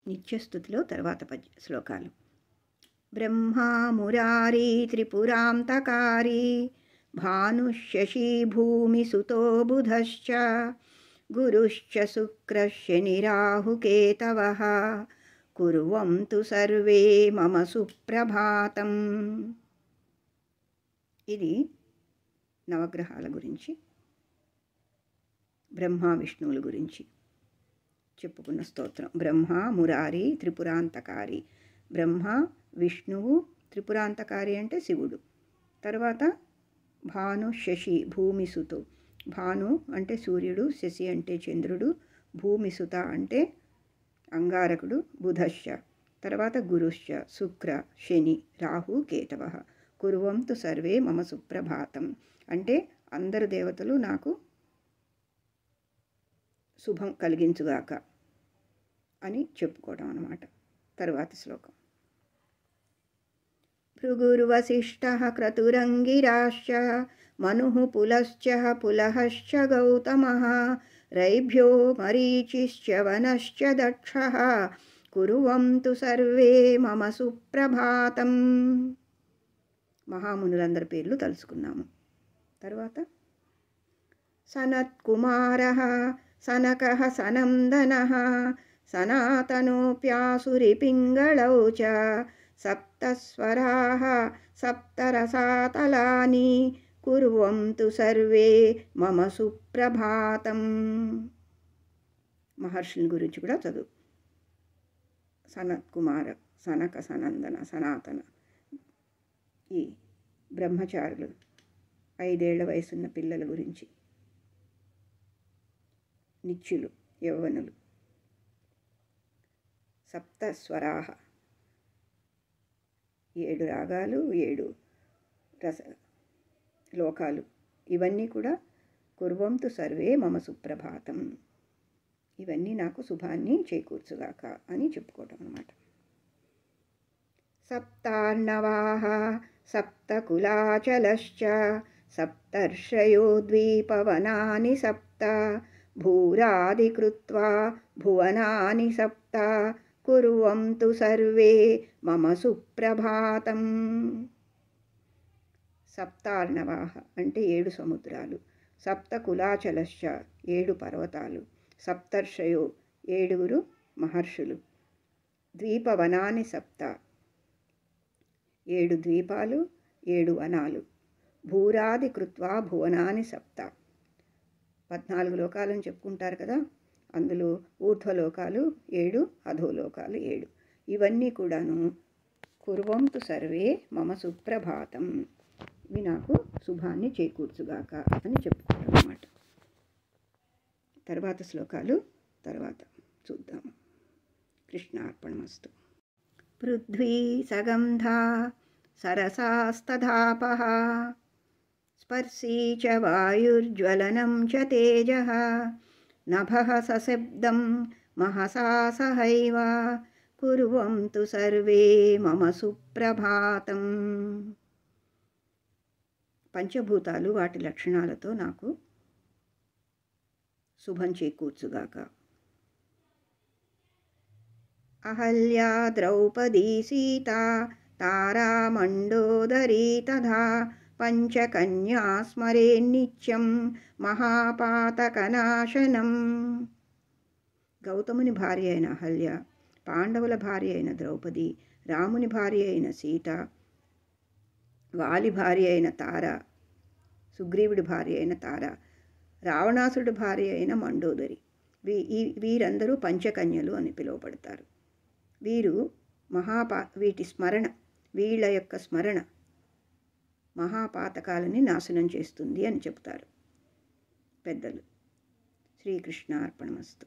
నిత్యస్తుతిలో తర్వాత శ్లోకాలు. బ్రహ్మా మురారీ త్రిపురాంతకారీ భానుశశీ భూమిసుతో బుధశ్చ గురుశ్చ శుక్రః శనిరాహుకేతవః కుర్వంతు సర్వే మమ సుప్రభాతం. ఇది నవగ్రహాల గురించి, బ్రహ్మ విష్ణువుల గురించి చెప్పుకున్న స్తోత్రం. బ్రహ్మ మురారి త్రిపురాంతకారి. బ్రహ్మ విష్ణువు, త్రిపురాంతకారి అంటే శివుడు. తర్వాత భాను శశి భూమిసుతో. భాను అంటే సూర్యుడు, శశి అంటే చంద్రుడు, భూమిసుత అంటే అంగారకుడు, బుధశ్చ. తర్వాత గురుశ్చ శుక్ర శని రాహు కేతవః. కుర్వంతు సర్వే మమ సుప్రభాతం అంటే అందరు దేవతలు నాకు శుభం కలిగించుగాక అని చెప్పుకోవడం అన్నమాట. తరువాతి శ్లోకం. భృగుర్వసిష్ఠః క్రతురంగిరాశ్చ మనుః పులశ్చ పులహశ్చ గౌతమః రైభ్యో మరీచిశ్చ వనశ్చ దక్షః కుర్వంతు సర్వే మమ సుప్రభాతం. మహామునులందరి పేర్లు తలుసుకున్నాము. తర్వాత సనత్కుమారః సనకః సనందనః సనాతనోప్యాసురి పింగళౌ చ సప్తస్వరాః సప్తరసాతలాని కుర్వంతు సర్వే మమ సుప్రభాతం. మహర్షుల గురించి కూడా చదువు. సనత్కుమార, సనక, సనందన, సనాతన ఈ బ్రహ్మచారులు, 5 ఏళ్ల వయసున్న పిల్లల గురించి, నిత్యులు, యౌవనులు. సప్తస్వరాహ 7 రాగాలు, 7 రస లోకాలు, ఇవన్నీ కూడా కుర్వంతు సర్వే మమ సుప్రభాతం, ఇవన్నీ నాకు శుభాన్ని చేకూర్చుగాక అని చెప్పుకోవటం అన్నమాట. సప్తార్ణవాః సప్తకులాచలశ్చ సప్తర్షయో ద్వీపవనాని సప్త భూరాదికృత్వా భువనాని సప్త కుర్వంతు సర్వే మమ సుప్రభాతం. సప్తార్ణవాః అంటే 7 సముద్రాలు, సప్తకులాచలశ్చ 7 పర్వతాలు, సప్తర్షయో 7 మహర్షులు, ద్వీపవనాని సప్త 7 ద్వీపాలు, 7 వనాలు, భూరాది కృత్వా భువనాని సప్త 14 లోకాలను చెప్పుకుంటారు కదా, అందులో ఊర్ధ్వలోకాలు 7, అధోలోకాలు 7. ఇవన్నీ కూడాను కుర్వంతు సర్వే మమ సుప్రభాతం, ఇవి నాకు శుభాన్ని చేకూర్చుగాక అని చెప్పుకోవడం అన్నమాట. తర్వాత శ్లోకాలు తర్వాత చూద్దాము. కృష్ణార్పణమస్తు. పృథ్వీ సగంధా సరసాస్తధాపః స్పర్శీ చ వాయుర్జ్వలనం చ తేజః నభః సశబ్దం మహసా సహైవ కుర్వంతు సర్వే మమ సుప్రభాతం. పంచభూతాలు వాటి లక్షణాలతో నాకు శుభం చేకూర్చుగాక. అహల్యా ద్రౌపదీ సీతా తారా మండోదరీ తథా పంచకన్యా స్మరేన్నిత్యం మహాపాతకనాశనం. గౌతముని భార్య అయిన అహల్య, పాండవుల భార్య అయిన ద్రౌపది, రాముని భార్య అయిన సీత, వాలి భార్య అయిన తార, సుగ్రీవుడి భార్య అయిన తార, రావణాసుడి భార్య అయిన మండోదరి, వీరందరూ పంచకన్యలు అని పిలువబడతారు. వీరు వీటి స్మరణ, వీళ్ళ యొక్క స్మరణ మహాపాతకాలని నాశనం చేస్తుంది అని చెప్తారు పెద్దలు. శ్రీకృష్ణార్పణమస్తు.